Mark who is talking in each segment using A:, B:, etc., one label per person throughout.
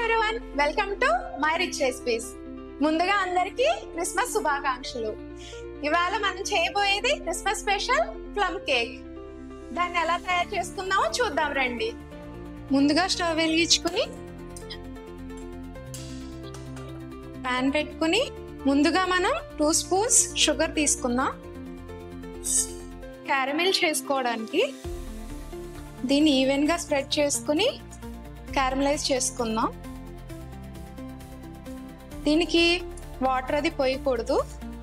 A: Everyone, welcome to my rich recipes. ముందుగా అందరికి Christmas శుభాకాంక్షలు. ఇవాళ మనం చేయబోయేది క్రిస్మస్ స్పెషల్ ప్లమ్ కేక్. దాన్ని ఎలా తయారు చేసుకుందామో చూద్దాం రండి. ముందుగా స్టవ్ వెలిగించుకుని పాన్ పెట్టుకుని ముందుగా మనం 2 స్పూన్స్ షుగర్ తీసుకుందాం. క్యారమెల్ చేసుకోవడానికి దీన్ని ఈవెన్ గా స్ప్రెడ్ చేసుకుని క్యారమలైజ్ చేసుకుందాం. దీనికి వాటర్ అది పోయకూడదు.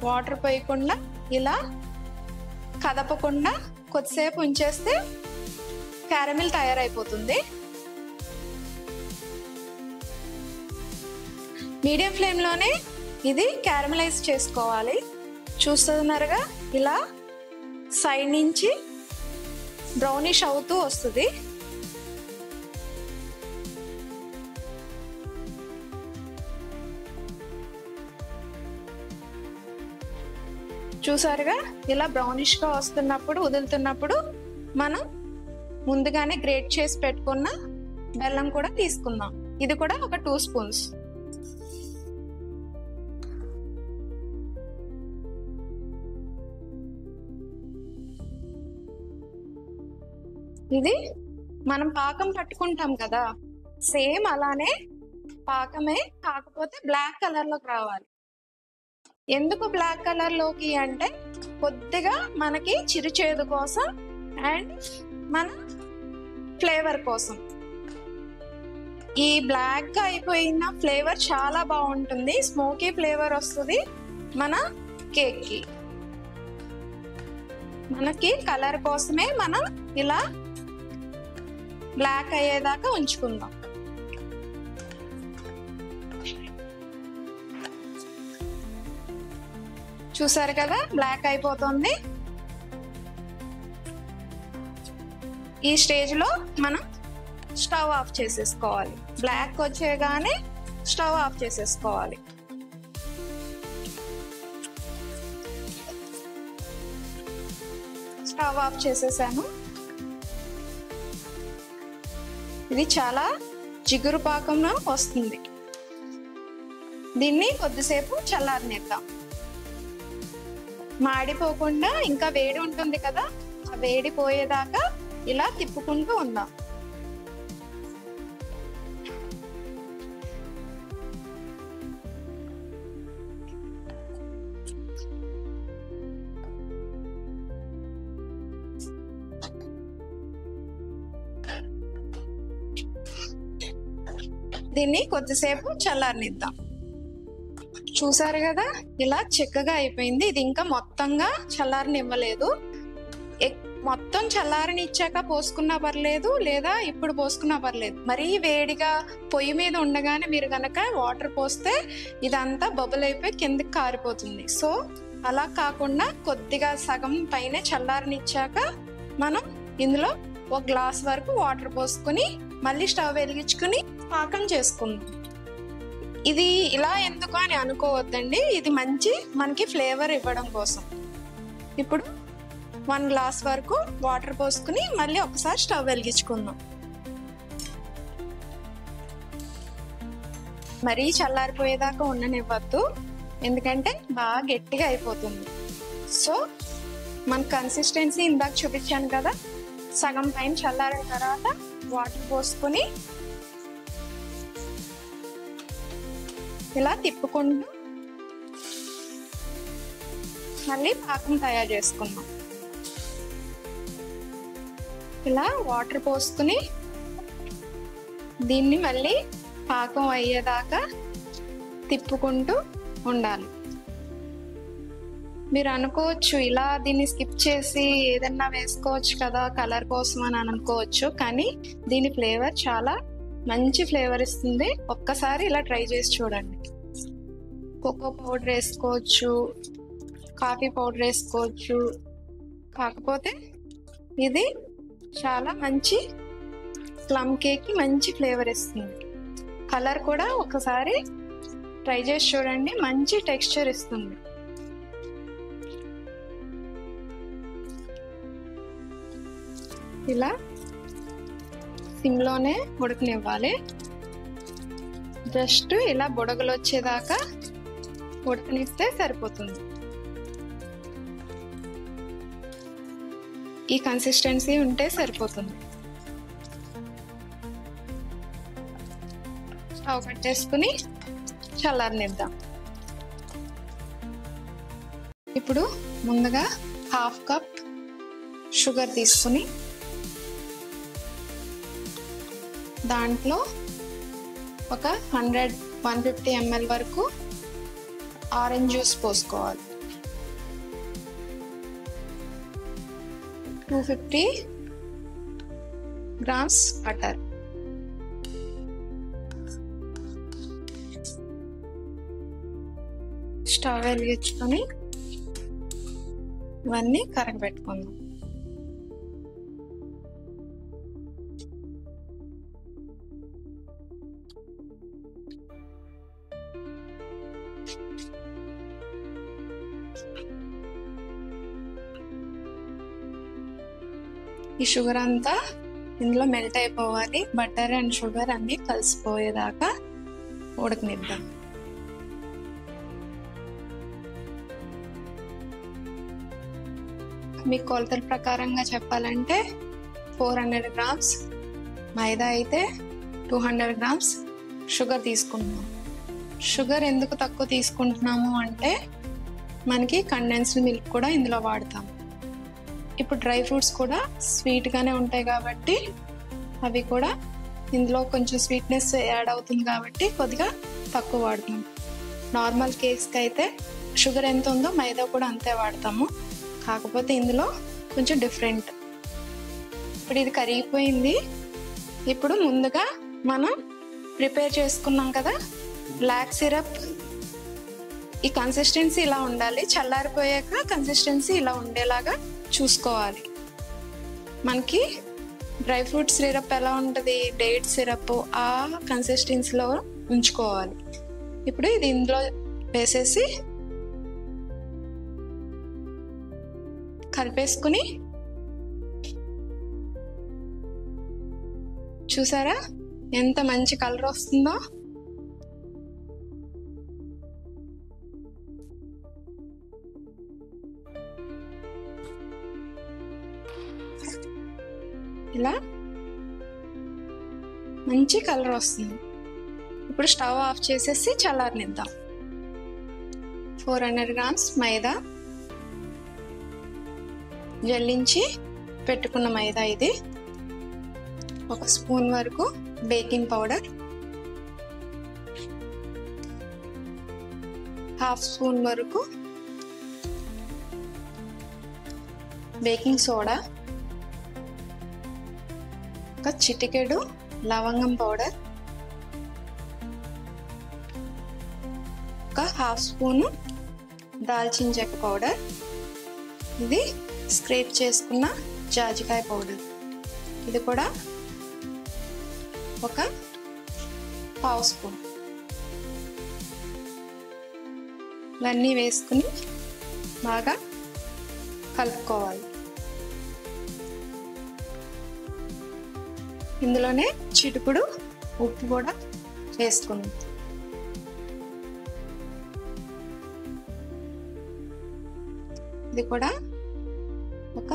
A: వాటర్ పోయకుండా ఇలా కదపకుండా కొద్దిసేపు ఉంచేస్తే క్యారమెల్ తయారైపోతుంది. మీడియం ఫ్లేమ్ లోనే ఇది క్యారమలైజ్ చేసుకోవాలి. చూస్తున్నారుగా ఇలా సైడ్ నుంచి బ్రౌనిష్ అవుతూ వస్తుంది. చూసారుగా ఇలా బ్రౌనిష్ గా వస్తున్నప్పుడు వదులుతున్నప్పుడు మనం ముందుగానే గ్రేట్ చేసి పెట్టుకున్న బెల్లం కూడా తీసుకుందాం. ఇది కూడా ఒక 2 స్పూన్స్. ఇది మనం పాకం పట్టుకుంటాం కదా, సేమ్ అలానే పాకమే, కాకపోతే బ్లాక్ కలర్ లోకి రావాలి. ఎందుకు బ్లాక్ కలర్ లోకి అంటే కొద్దిగా మనకి చిరుచేదు కోసం అండ్ మన ఫ్లేవర్ కోసం. ఈ బ్లాక్ గా అయిపోయిన ఫ్లేవర్ చాలా బాగుంటుంది, స్మోకీ ఫ్లేవర్ వస్తుంది మన కేక్ కి. మనకి కలర్ కోసమే మనం ఇలా బ్లాక్ అయ్యేదాకా ఉంచుకుందాం. చూసారు కదా బ్లాక్ అయిపోతుంది. ఈ స్టేజ్ లో మనం స్టవ్ ఆఫ్ చేసేసుకోవాలి. బ్లాక్ వచ్చేగానే స్టవ్ ఆఫ్ చేసేసుకోవాలి. స్టవ్ ఆఫ్ చేసేసాను. ఇది చాలా జిగురు పాకంలో వస్తుంది. దీన్ని కొద్దిసేపు చల్లారనిద్దాం. మాడిపోకుండా ఇంకా వేడి ఉంటుంది కదా, ఆ వేడి పోయేదాకా ఇలా తిప్పుకుంటూ ఉందాం. దీన్ని కొద్దిసేపు చల్లారనిద్దాం. చూసారు కదా ఇలా చిక్కగా అయిపోయింది. ఇది ఇంకా మొత్తంగా చల్లారనివ్వలేదు. మొత్తం చల్లారని ఇచ్చాక పోసుకున్నా పర్లేదు, లేదా ఇప్పుడు పోసుకున్నా పర్లేదు. మరీ వేడిగా పొయ్యి మీద ఉండగానే మీరు గనక వాటర్ పోస్తే ఇదంతా బబుల్ అయిపోయి కిందకి కారిపోతుంది. సో అలా కాకుండా కొద్దిగా సగం పైన చల్లారనిచ్చాక మనం ఇందులో 1 గ్లాస్ వరకు వాటర్ పోసుకుని మళ్ళీ స్టవ్ వెలిగించుకుని పాకం చేసుకుందాం. ఇది ఇలా ఎందుకు అని అనుకోవద్దండి, ఇది మంచి మనకి ఫ్లేవర్ ఇవ్వడం కోసం. ఇప్పుడు 1 గ్లాస్ వరకు వాటర్ పోసుకుని మళ్ళీ ఒకసారి స్టవ్ వెలిగించుకుందాం. మరీ చల్లారిపోయేదాకా ఉండనివ్వద్దు, ఎందుకంటే బాగా గట్టిగా అయిపోతుంది. సో మన కన్సిస్టెన్సీ ఇందాక చూపించాను కదా, సగం పైన చల్లారిన తర్వాత వాటర్ పోసుకుని ఇలా తిప్పుకుంటూ మళ్ళీ పాకం తయారు చేసుకున్నాం. ఇలా వాటర్ పోసుకుని దీన్ని మళ్ళీ పాకం అయ్యేదాకా తిప్పుకుంటూ ఉండాలి. మీరు అనుకోవచ్చు ఇలా దీన్ని స్కిప్ చేసి ఏదన్నా వేసుకోవచ్చు కదా కలర్ కోసం అని అనుకోవచ్చు, కానీ దీని ఫ్లేవర్ చాలా మంచి ఫ్లేవర్ ఇస్తుంది. ఒక్కసారి ఇలా ట్రై చేసి చూడండి. కోకో పౌడర్ వేసుకోవచ్చు, కాఫీ పౌడర్ వేసుకోవచ్చు, కాకపోతే ఇది చాలా మంచి ప్లమ్ కేక్ కి మంచి ఫ్లేవర్ ఇస్తుంది. కలర్ కూడా ఒకసారి ట్రై చేసి చూడండి, మంచి టెక్స్చర్ ఇస్తుంది. ఇలా సిమ్లోనే ఉడకనివ్వాలి. జస్ట్ ఇలా బుడగలు వచ్చేదాకా ఉడకనిస్తే సరిపోతుంది. ఈ కన్సిస్టెన్సీ ఉంటే సరిపోతుంది. స్టవ్ కట్టేసుకుని చల్లారనిద్దాం. ఇప్పుడు ముందుగా 1/2 కప్ షుగర్ తీసుకుని దాంట్లో ఒక 150 ml వరకు ఆరెంజ్ జ్యూస్ పోసుకోవాలి. 250 grams బటర్, స్టవ్ వెలిగించుకొని ఇవన్నీ కరగబెట్టుకుందాం. ఈ షుగర్ అంతా ఇందులో మెల్ట్ అయిపోవాలి. బటర్ అండ్ షుగర్ అన్ని కలిసిపోయేదాకా ఉడకనిద్దాం. మీ కొలతల ప్రకారంగా చెప్పాలంటే 400 grams, మైదా అయితే 200 grams షుగర్ తీసుకుంటున్నాం. షుగర్ ఎందుకు తక్కువ తీసుకుంటున్నాము అంటే మనకి కండెన్స్డ్ మిల్క్ కూడా ఇందులో వాడతాం. ఇప్పుడు డ్రై ఫ్రూట్స్ కూడా స్వీట్గానే ఉంటాయి కాబట్టి అవి కూడా ఇందులో కొంచెం స్వీట్నెస్ యాడ్ అవుతుంది కాబట్టి కొద్దిగా తక్కువ వాడుతున్నాం. నార్మల్ కేక్స్కి అయితే షుగర్ ఎంత ఉందో మైదా కూడా అంతే వాడతాము, కాకపోతే ఇందులో కొంచెం డిఫరెంట్. ఇప్పుడు ఇది కరిగిపోయింది. ఇప్పుడు ముందుగా మనం ప్రిపేర్ చేసుకున్నాం కదా బ్లాక్ సిరప్, ఈ కన్సిస్టెన్సీ ఇలా ఉండాలి. చల్లారిపోయాక కన్సిస్టెన్సీ ఇలా ఉండేలాగా చూసుకోవాలి. మనకి డ్రై ఫ్రూట్ సిరప్ ఎలా ఉంటుంది, డేట్ సిరప్, ఆ కన్సిస్టెన్సీలో ఉంచుకోవాలి. ఇప్పుడు ఇది ఇందులో వేసేసి కలిపేసుకుని, చూసారా ఎంత మంచి కలర్ వస్తుందో. ఇలా మంచి కలర్ వస్తుంది. ఇప్పుడు స్టవ్ ఆఫ్ చేసేసి చల్లారనిద్దాం. 400 grams మైదా, జల్లించి పెట్టుకున్న మైదా ఇది. 1 స్పూన్ వరకు బేకింగ్ పౌడర్, 1/2 స్పూన్ వరకు బేకింగ్ సోడా, ఒక చిటికెడు లవంగం పౌడర్, ఒక 1/2 స్పూను దాల్చిన చెక్క పౌడర్, ఇది స్క్రేప్ చేసుకున్న జాజికాయ పౌడర్, ఇది కూడా ఒక 1/2 స్పూన్. ఇవన్నీ వేసుకుని బాగా కలుపుకోవాలి. ఇందులోనే చిటికుడు ఉప్పు కూడా వేసుకుందాం. ఇది కూడా ఒక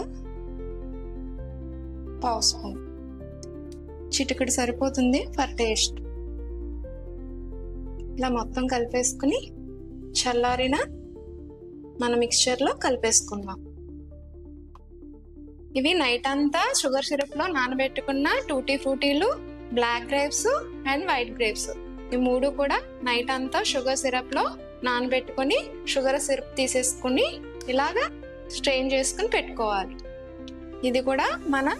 A: 1/2 స్పూన్, చిటికుడు సరిపోతుంది ఫర్ టేస్ట్. ఇలా మొత్తం కలిపేసుకుని చల్లారిన మన మిక్స్చర్లో కలిపేసుకుందాం. ఇవి నైట్ అంతా షుగర్ సిరప్ లో నానబెట్టుకున్న టూటీ ఫ్రూటీలు, black grapes and white grapes, ఈ మూడు కూడా నైట్ అంతా షుగర్ సిరప్ లో నానబెట్టుకుని షుగర్ సిరప్ తీసేసుకుని ఇలాగా స్ట్రెయిన్ చేసుకుని పెట్టుకోవాలి. ఇది కూడా మనం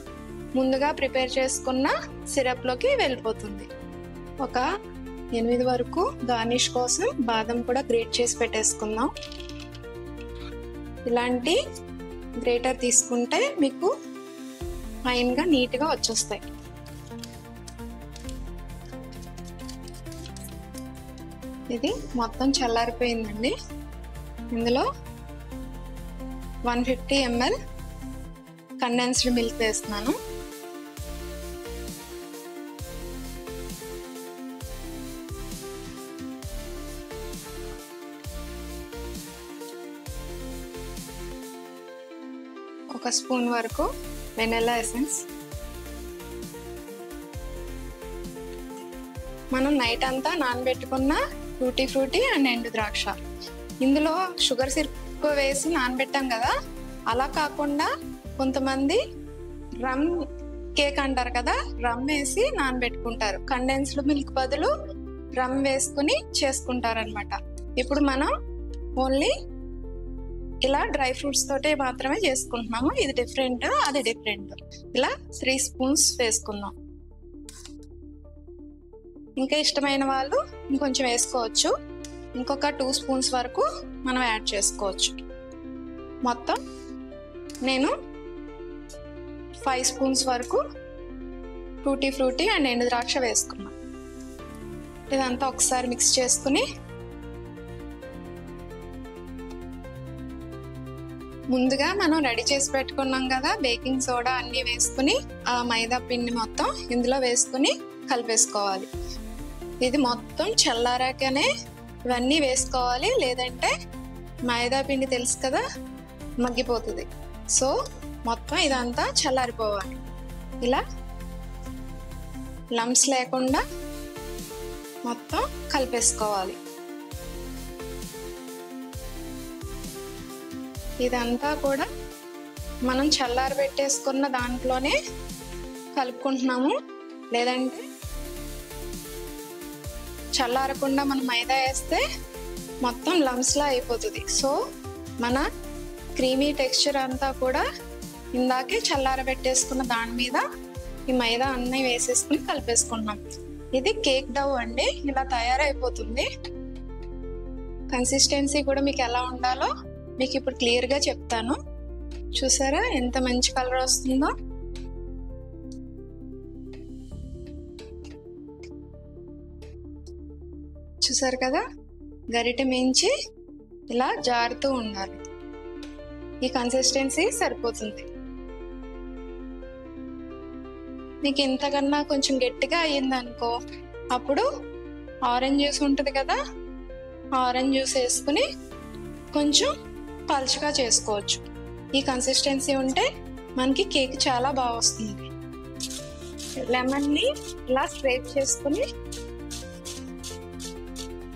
A: ముందుగా ప్రిపేర్ చేసుకున్న సిరప్ లోకి వెళ్ళిపోతుంది. ఒక 8 వరకు గార్నిష్ కోసం బాదం కూడా గ్రేట్ చేసి పెట్టేసుకుందాం. ఇలాంటి గ్రేటర్ తీసుకుంటే మీకు ఫైన్ గా నీట్ గా వచ్చేస్తాయి. ఇది మొత్తం చల్లారిపోయిందండి. ఇందులో 150 ml కండెన్స్డ్ మిల్క్ వేస్తున్నాను. 1 స్పూన్ వరకు వెనిలా ఎసెన్స్. మనం నైట్ అంతా నానబెట్టుకున్న టూటీ ఫ్రూటీ అండ్ ఎండు ద్రాక్ష. ఇందులో షుగర్ సిరప్ వేసి నానబెట్టాం కదా, అలా కాకుండా కొంతమంది రమ్ కేక్ అంటారు కదా, రమ్ వేసి నానబెట్టుకుంటారు. కండెన్స్డ్ మిల్క్ బదులు రమ్ వేసుకుని చేసుకుంటారనమాట. ఇప్పుడు మనం ఓన్లీ ఇలా డ్రై ఫ్రూట్స్ తోటే మాత్రమే చేసుకుంటున్నాము. ఇది డిఫరెంట్, అది డిఫరెంట్. ఇలా 3 స్పూన్స్ వేసుకుందాం. ఇంకా ఇష్టమైన వాళ్ళు ఇంకొంచెం వేసుకోవచ్చు. ఇంకొక 2 స్పూన్స్ వరకు మనం యాడ్ చేసుకోవచ్చు. మొత్తం నేను 5 స్పూన్స్ వరకు టూటీ ఫ్రూటీ అండ్ ఎండు ద్రాక్ష వేసుకున్నాను. ఇదంతా ఒకసారి మిక్స్ చేసుకుని ముందుగా మనం రెడీ చేసి పెట్టుకున్నాం కదా బేకింగ్ సోడా అన్ని వేసుకుని ఆ మైదా పిండి మొత్తం ఇందులో వేసుకుని కలిపేసుకోవాలి. ఇది మొత్తం చల్లారాకనే ఇవన్నీ వేసుకోవాలి, లేదంటే మైదా పిండి తెలుసు కదా మగ్గిపోతుంది. సో మొత్తం ఇదంతా చల్లారిపోవాలి. ఇలా లంప్స్ లేకుండా మొత్తం కలిపేసుకోవాలి. ఇదంతా కూడా మనం చల్లారి పెట్టేసుకున్న దాంట్లోనే కలుపుకుంటున్నాము, లేదంటే చల్లారకుండా మనం మైదా వేస్తే మొత్తం లంప్స్లా అయిపోతుంది. సో మన క్రీమీ టెక్స్చర్ అంతా కూడా ఇందాకే చల్లారబెట్టేసుకున్న దాని మీద ఈ మైదా అన్నీ వేసేసుకుని కలిపేసుకున్నాం. ఇది కేక్ డౌ అండి, ఇలా తయారైపోతుంది. కన్సిస్టెన్సీ కూడా మీకు ఎలా ఉండాలో మీకు ఇప్పుడు క్లియర్గా చెప్తాను. చూసారా ఎంత మంచి కలర్ వస్తుందో. చూసారు కదా, గరిటె మించి ఇలా జారుతూ ఉండాలి. ఈ కన్సిస్టెన్సీ సరిపోతుంది. మీకు ఇంతకన్నా కొంచెం గట్టిగా అయ్యింది అనుకో, అప్పుడు ఆరెంజ్ జ్యూస్ ఉంటుంది కదా, ఆరెంజ్ జ్యూస్ వేసుకుని కొంచెం పలుచగా చేసుకోవచ్చు. ఈ కన్సిస్టెన్సీ ఉంటే మనకి కేక్ చాలా బాగా వస్తుంది. లెమన్ని ఇలా స్క్రేప్ చేసుకుని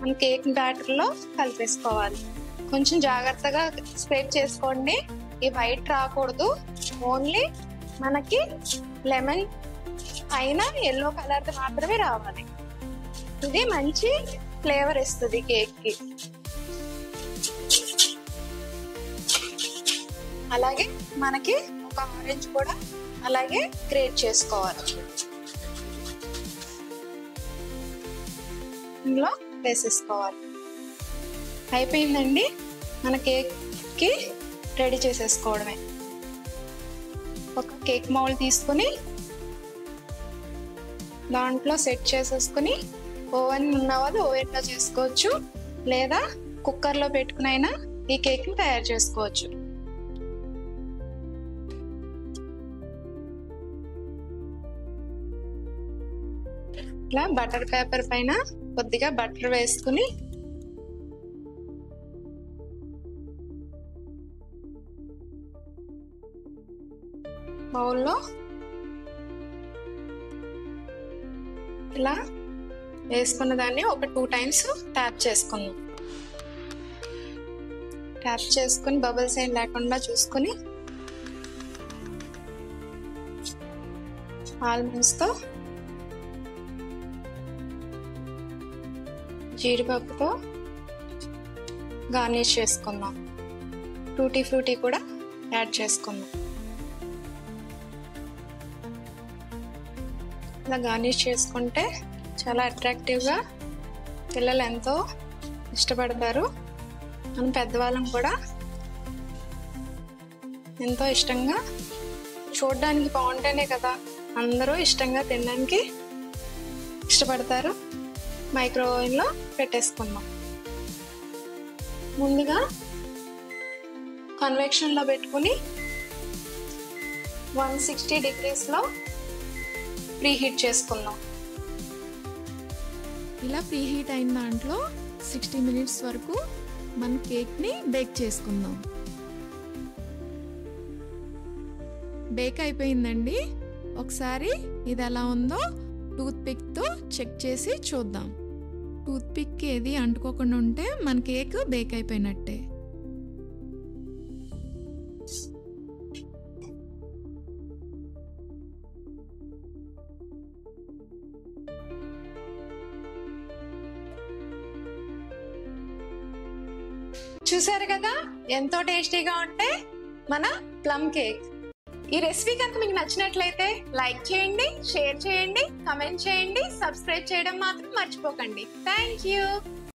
A: మన కేక్ బ్యాటర్లో కలిపేసుకోవాలి. కొంచెం జాగ్రత్తగా స్క్రేప్ చేసుకోండి, ఈ వైట్ రాకూడదు. ఓన్లీ మనకి లెమన్ అయినా ఎల్లో కలర్ మాత్రమే రావాలి. ఇది మంచి ఫ్లేవర్ ఇస్తుంది కేక్ కి. అలాగే మనకి ఒక ఆరెంజ్ కూడా అలాగే గ్రేట్ చేసుకోవాలి. ఇందులో వేసేసుకోవాలి. అయిపోయిందండి, మన కేక్ కి రెడీ చేసేసుకోవడమే. ఒక కేక్ మౌల్డ్ తీసుకుని దాంట్లో సెట్ చేసేసుకుని ఓవెన్ ఉన్న వాళ్ళు ఓవెన్లో చేసుకోవచ్చు, లేదా కుక్కర్లో పెట్టుకునైనా ఈ కేక్ని తయారు చేసుకోవచ్చు. ఇలా బటర్ పేపర్ పైన కొద్దిగా బటర్ వేసుకుని బౌల్లో ఇలా వేసుకున్న దాన్ని ఒక 2 టైమ్స్ ట్యాప్ చేసుకుందాం. ట్యాప్ చేసుకుని బబుల్స్ ఏం లేకుండా చూసుకుని ఆల్మండ్స్తో జీడిపప్పుతో గార్నిష్ చేసుకుందాం. టూటీ ఫ్రూటీ కూడా యాడ్ చేసుకుందాం. ఇలా గార్నిష్ చేసుకుంటే చాలా అట్రాక్టివ్గా పిల్లలు ఎంతో ఇష్టపడతారు. మనం పెద్దవాళ్ళం కూడా ఎంతో ఇష్టంగా, చూడడానికి బాగుంటేనే కదా అందరూ ఇష్టంగా తినడానికి ఇష్టపడతారు. మైక్రోవేవ్లో పెట్టేసుకుందాం. ముందుగా కన్వెక్షన్లో పెట్టుకుని 160 డిగ్రీస్లో ప్రీహీట్ చేసుకుందాం.
B: ఇలా ప్రీహీట్ అయిన దాంట్లో 60 మినిట్స్ వరకు మన కేక్ని బేక్ చేసుకుందాం. బేక్ అయిపోయిందండి. ఒకసారి ఇది ఎలా ఉందో టూత్ పిక్తో చెక్ చేసి చూద్దాం. టూత్ పిక్ ఏది అంటుకోకుండా ఉంటే మన కేక్ బేక్ అయిపోయినట్టే.
A: చూసారు కదా ఎంతో టేస్టీగా ఉంటే మన ప్లమ్ కేక్. ఈ రెసిపీ కనుక మీకు నచ్చినట్లయితే లైక్ చేయండి, షేర్ చేయండి, కమెంట్ చేయండి, సబ్స్క్రైబ్ చేయడం మాత్రం మర్చిపోకండి. Thank you.